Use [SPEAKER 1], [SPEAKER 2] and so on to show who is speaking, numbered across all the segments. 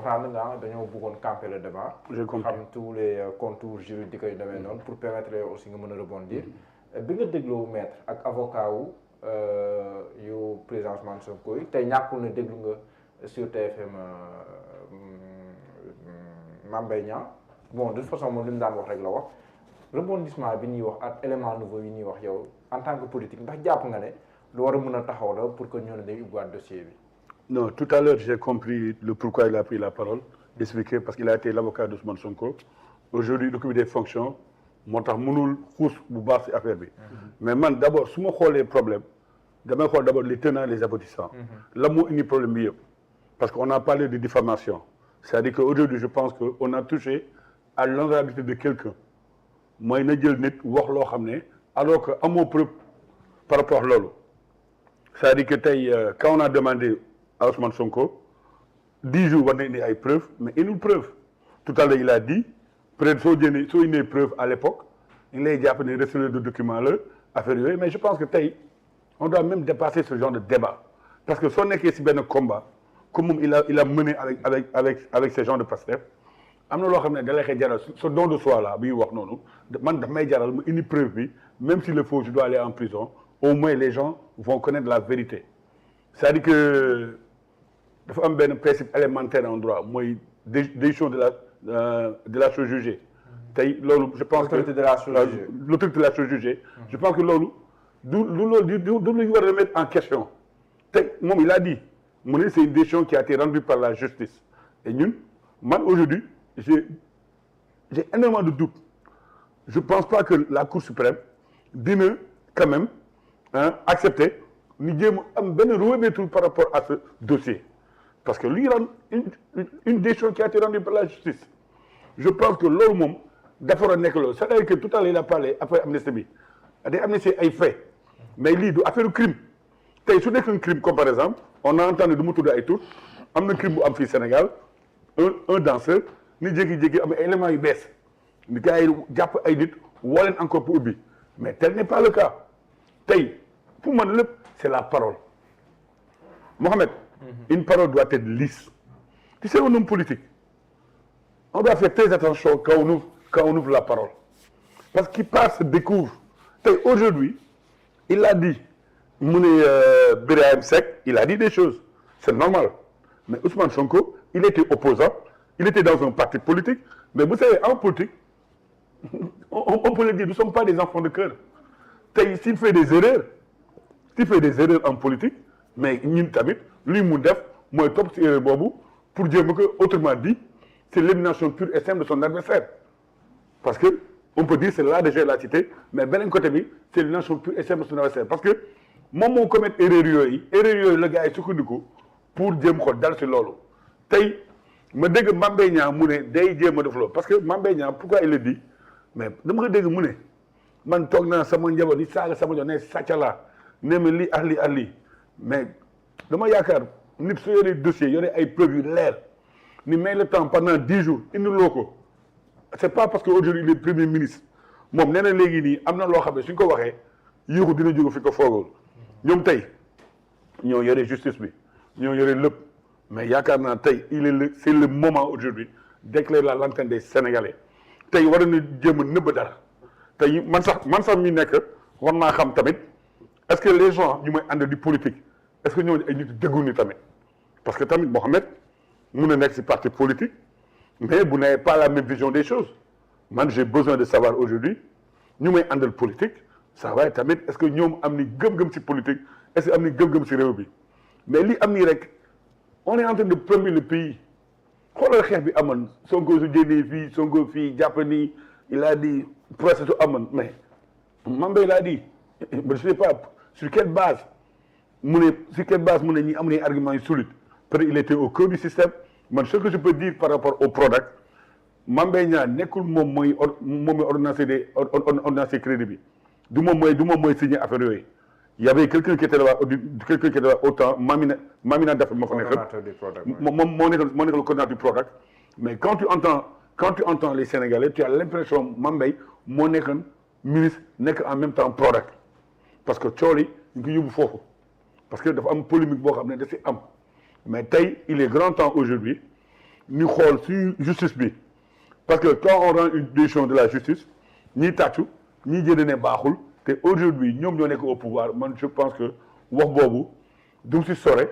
[SPEAKER 1] comprendre nga dañoo bëggoon camper le débat.
[SPEAKER 2] j'ai compris
[SPEAKER 1] xam tous les contours juridiques yu demee noonu pour permettre aussi nga mën a rebondir. bi nga dégloo maître ak avocat wu yu président Ousmane Sonko yi tey ñàkkul na déglu nga sur TFM Mame Mbaye Niang bon de toute façon moom li mu daan wax rek la wax rebondissement bi ñuy wax ak élément nouveau yi ñuy wax yow en tant que politique ndax jàpp nga ne lu war a mën a taxaw la pour que ñoo ne day ubbiwaat dossier bi.
[SPEAKER 2] Non, tout à l'heure, j'ai compris le pourquoi il a pris la parole, expliqué parce qu'il a été l'avocat d'Ousmane Sonko. Aujourd'hui, il occupe des fonctions. moo tax mënul xuus bu baax ci affaire bi. mais man d'abord su ma xoolee problème damay xool d'abord les tenants et les aboutissants. la moo indi problème bi yëpp. parce qu'on a parlé de diffamation. c'est-à-dire qu'aujourd'hui, je pense qu'on a touché à l'honorabilité de quelqu'un. mooy na jël nit wax loo xam ne alors que amoo preuve par rapport à loolu. c'est-à-dire que tey quand on a demandé à Ousmane Sonko 10 jours war na indi ay preuves mais inul preuve tout à l'heure il a dit peut-être soo indee preuve à l'époque il lay jàpp ne receveur de document la affaire yooyu mais je pense que tey on doit même dépasser ce genre de débat parce que soo nekkee si benn combat comme moom il a mené avec ces gens de Pastef am na loo xam ne da lay xëy jaral ce don de soi là bi wax noonu man daf may jaral mu indi preuve bi même s'il le faut je dois aller en prison au moins les gens vont connaître la vérité c'est-à-dire que dafa am benn principe élémentaire en droit mooy décision de la chose jugée tey loolu je pense que l'autorité de la chose jugée je pense que loolu du lu ñu war a remettre en question tey moom il a dit mu ne c'est une décision qui a été rendue par la justice et ñun man aujourd'hui j'ai énormément de doutes je pense pas que la Cour suprême dina quand même accepter ñu jéem am benn retour par rapport à ce dossier parce que lui rend une décision qui a été rendue par la justice je pense que loolu moom dafa war a nekk loolu c'est-à-dire que tout à l'heure il a parlé après amnistie bi day amnistier ay faits mais lii du affaire crime tey su nekk un crime comme par exemple on a entendu du mu tudd ay tur am na crime bu am fii Sénégal un danseur ni jékki-jékki am ay éléments yu bees ni gars yi jàpp ay nit woo leen encore pour ubbi mais tel n'est pas le cas tey pour man lépp c'est la parole Mohamed une parole doit être lisse tu sais un homme politique on doit faire très attention quand on ouvre la parole parce qu'il part se découvre tey aujourd'hui il a dit mu ne Birahim Seck il a dit des choses c'est normal mais Ousmane Sonko il était opposant il était dans un parti politique mais vous savez en politique on peut le dire nous ne sommes pas des enfants de cœur tey s'il fait des erreurs en politique mais ñun tamit luy mu def mooy topp ci erreur boobu pour jéem ko autrement dit c'est l'élimination pure et simple de son adversaire parce que on peut dire c'est là déjà la cité mais beneen côté bi c'est l'élimination pure et simple de son adversaire parce que moom moo commettre erreur yooyu la gars yi sukkandiku pour jéem ko dal ci loolu tey ma dégg Mame Mbaye Niang mu ne day jéem a def loolu parce que Mame Mbaye Niang pourquoi il le dit mais dama ko dégg mu ne man toog naa sama njaboot yi saaga sama njaboot ne sàccala ne ma lii ak lii mais dama yaakaar nit su yoree dossier yore ay preuves yu leer ni may le temps pendant 10 jours indiloo ko c'est pas parce que aujourd'hui il est premier ministre moom nee na léegi nii am na loo xam ne suñ ko waxee yéexu dina jóge fi ko foogul ñoom tey ñoo yore justice bi ñoo yore lépp mais yaakaar naa tey c'est le moment aujourd'hui d'éclairer la lanterne des Sénégalais tey war na jéem a nëbb dara tey man sax mi nekk war naa xam tamit est-ce que les gens ñu may ànd di politique est-ce que ñooñu ay nit déggu ni tamit parce que tamit Mohamed mun na nekk ci parti politique mais vous n'avez pas la même vision des choses man j'ai besoin de savoir aujourd'hui ñu may àndal politique ça va tamit est-ce que ñoom am ni gëm-gëm ci politique est-ce que am ni gëm-gëm ci réew bi mais li am nii rek on est en train de plomber le pays xoolal xeex bi amoon Sonko su génnee fii Sonko fii jàpp ni il a dit procès su amoon mais Mame Mbaye l'a dit je sais pas sur quelle base mu ne ñi amuñu argument yu solide peut-être il était au cœur du système man ce que je peux dire par rapport au Prodac Mame Mbaye Niang nekkul moom mooy ordonnance crédit bi du moom mooy signé affaire yooyu il y avait quelqu'un qui était là autant Mamina Daffé moo fa nekk moom moo nekk le coordinateur du Prodac mais quand tu entends les Sénégalais tu as l'impression Mame Mbaye moo nekkoon ministre nekk en même temps Prodac parce que coow li ñu ko yóbbu foofu parce que dafa am polémique boo xam ne da ci am mais tey il est grand temps aujourd'hui ñu xool si justice bi parce que quand on rend une décision de la justice ñiy tàccu ñiy jënd ne baaxul te aujourd'hui ñoom ñoo nekk au pouvoir man je pense que wax boobu du si sore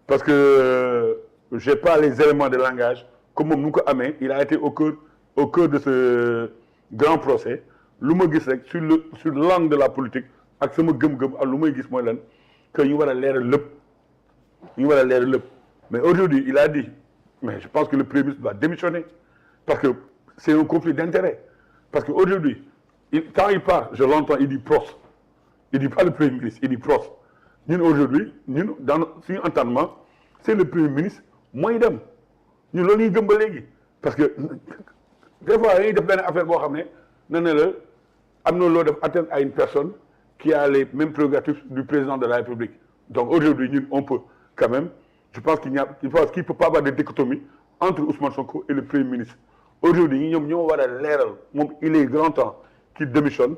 [SPEAKER 2] parce que j'ai pas les éléments de langage comme moom nu ko amee il a été au cœur de ce grand procès lu ma gis rek sur l'angle de la politique ak sama gëm-gëm ak lu may gis mooy lan que ñu war a leeral lépp mais aujourd'hui il a dit mais je pense que le Premier ministre doit démissionner parce que c'est un conflit d'intérêts parce que aujourd'hui quand il parle je l'entends il dit PROS il dit pas le Premier ministre il dit PROS ñun aujourd'hui ñun dans suñu entendement c'est le Premier ministre mooy dem ñun loolu ñuy gëm ba léegi parce que des fois dañuy def benn affaire boo xam ne na la am na loo def atteindre à une personne qui a les mêmes prérogatives du président de la République donc aujourd'hui ñun on peut quand même je pense qu'il ne peut pas avoir de dichotomie entre Ousmane Sonko et le Premier ministre aujourd'hui ñoom ñoo war a leeral moom il est grand temps qu'il démissionne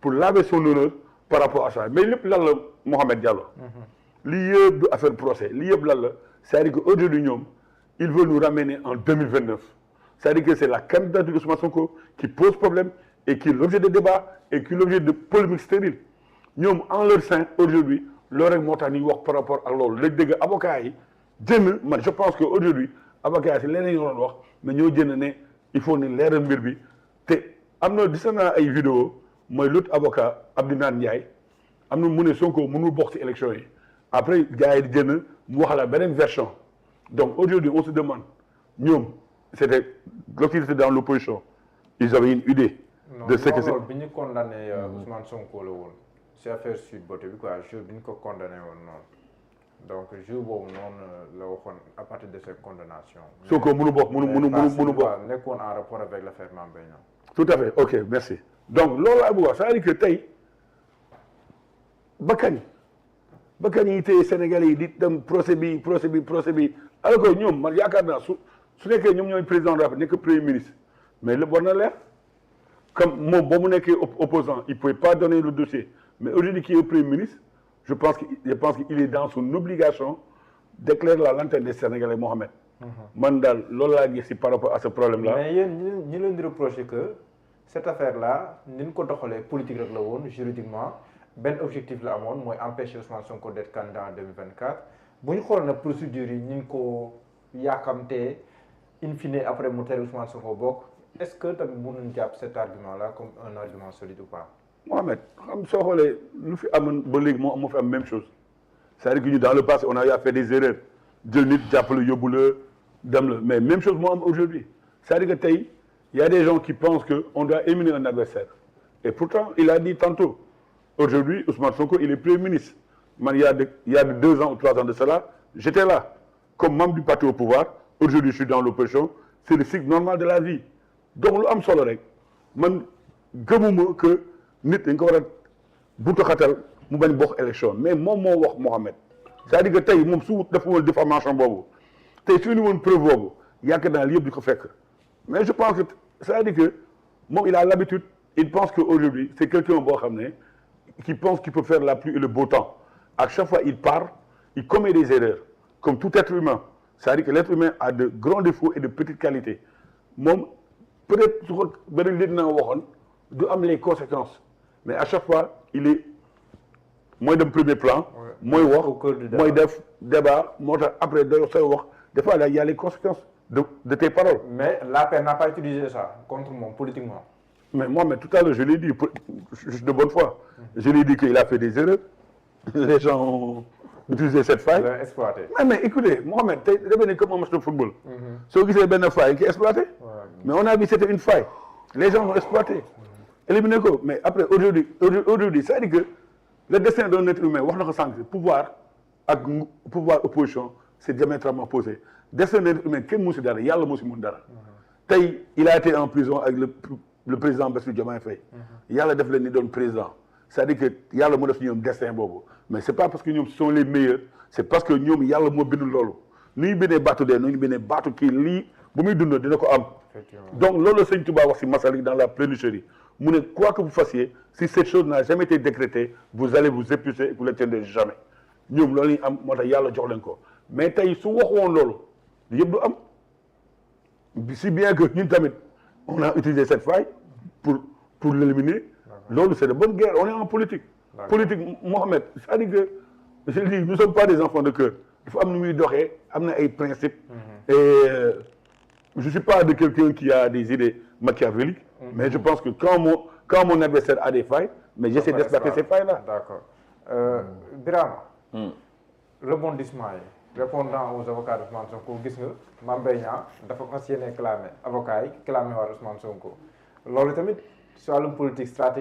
[SPEAKER 2] pour laver son honneur par rapport à ça mais lépp lan la Mohamed Diallo lii yëpp du affaire procès lii yëpp lan la c'est-à-dire que aujourd'hui ñoom il veut nous ramener en 2029 c'est-à-dire que c'est la candidature d'Ousmane Sonko qui pose problème et qui est l'objet de débat et qui est l'objet de polémique stérile ñoom en leur sein aujourd'hui loolu rek moo tax ñuy wax par rapport ak loolu léegi dégg avocat yi jënd man je pense que aujourd'hui avocat yi si leneen ñu doon wax mais ñoo jënd ne il faut ne leeral mbir bi te am na gis naa ay vidéo mooy l'autre avocat Abdinaan Ndiaye am na mu ne Sonko mënul bokk ci élection yi après gars yi di jënd mu wax la beneen version donc aujourd'hui on se demande ñoom c'était lorsqu'ils étaient dans l'opposition ils avaient une idée de ce que c'est
[SPEAKER 1] bi ñu condamné Ousmane Sonko la woon ci affaire Sweet Beauté bi quoi jour bi ñu ko condamné woon noonu donc jour boobu noonu la waxoon à partir de cette condamnation.
[SPEAKER 2] Sonko mënu bokk mënu bokk
[SPEAKER 1] nekkoon en rapport avec l'affaire Mame Mbaye Niang.
[SPEAKER 2] tout à fait ok merci donc loolu laa bëgg wax c'est-à-dire que tey bakkan yi tey Sénégalais yi di dem procès bi alors que ñoom man yaakaar naa su nekkee ñoom ñooy président de la République nekk premier ministre mais lépp war na leer comme moom ba mu nekkee opposant il pouvait pas donner le dossier mais aujourd'hui qui est premier ministre je pense qu'il est dans son obligation d'éclairer la lanterne des Sénégalais Mohamed. man daal loolu laa gis si par rapport à ce problème là.
[SPEAKER 1] mais yéen ñi leen di reprocher que cette affaire là ni ñu ko doxalee politique rek la woon juridiquement benn objectif la amoon mooy empêcher Ousmane Sonko d'être candidat en 2024 bu ñu xool na procédure yi ñu ngi ko yaakamtee in fine après mu tere Ousmane Sonko bokk est-ce que tamit mënuñ jàpp cet argument là comme un argument solide ou pas.
[SPEAKER 2] Mohamed xam soo xoolee lu fi amoon ba léegi moo fi am même chose c'est-à-dire que ñu dans le passé on a fait des erreurs jël nit jàppale yóbbu la dem la mais même chose moo am aujourd'hui c'est-à-dire que tey il y a des gens qui pensent que on doit éliminer un adversaire et pourtant il a dit tantôt aujourd'hui Ousmane Sonko il est premier ministre man il y a de 2 ans ou 3 ans de cela j'étais là comme membre du parti au pouvoir aujourd'hui je suis dans l'opposition c'est le cycle normal de la vie donc lu am solo rek man gëmuma que nit dañ ko war a buntu xatal mu bañ bokk élection mais moom moo wax Mohamed c'est-à-dire que tey moom su dafa woon diffamation boobu tey su ñu woon preuve boobu yaakaar naa yëpp di ko fekk mais je pense que c'est-à-dire que moom il a l'habitude il pense que aujourd'hui c'est quelqu'un boo xam ne qui pense qu'il peut faire la pluie et le beau temps à chaque fois il part il commet des erreurs comme tout être humain c'est-à-dire que l'être humain a de grands défauts et de petites qualités moom peut-être su ko beneen liit na waxoon du am les conséquences mais à chaque fois il est mooy dem premier plan mooy wax mooy def débat moo tax après da sooy wax des fois il y a les conséquences de tes paroles.
[SPEAKER 1] Mais l'APR n'a pas utilisé ça contre moi, politiquement.
[SPEAKER 2] Mais moi, tout à l'heure, je l'ai dit, je suis de bonne foi. Je l'ai dit qu'il a fait des erreurs. Les gens ont utilisé cette faille.
[SPEAKER 1] Ils l'ont exploité.
[SPEAKER 2] Mais écoutez, Mohamed, tu es comme un match de football. Ceux qui c'est une faille qui est exploité. Mais on a vu que c'était une faille. Les gens l'ont exploité. Éliminé quoi. Mais après, aujourd'hui, ça veut dire que le destin d'un être humain, pouvoir opposition, c'est diamétralement opposé. Destin d'un être humain, quel mousse d'ara, yalla mousse d'ara. Il a été en prison avec le président Bassirou Diomaye Faye. Yalla def le ni don président. C'est-à-dire que yalla mo def ñom destin bobu. Mais c'est pas parce que ñom sont les meilleurs, c'est parce que ñom yalla mo bindu lolu. Nuy bindé batu dé, nuy bindé batu ki li bu muy dund dina ko am. Donc lolu Seigne Touba wax ci Masalik dans la plénitude. Mu ne quoi que vous fassiez, si cette chose n'a jamais été décrétée, vous allez vous épuiser et vous ne l'atteindrez jamais. Ñom lolu am motax yalla jox len ko. Mais tay su waxoon lolu yeb du am. si bien que ñun tamit on a utilisé cette faille pour l'éliminer. Loolu c'est de bonne guerre, on est en politique. Politique, Mohamed, c'est-à-dire que je le dis, nous ne sommes pas des enfants de cœur. Il faut am nu muy doxee am na ay principes. Et je ne suis pas de quelqu'un qui a des idées machiavéliques, mais je pense que quand mon adversaire a des failles, mais j'essaie d'exploiter ces failles-là.
[SPEAKER 1] D'accord. Birama, rebondissement yi répondant aux avocats d'Ousmane Sonko gis nga Mame Mbaye Niang dafa fas yéene clamé avocat yi clamé waa Ousmane Sonko loolu tamit si wàllum politique stratégie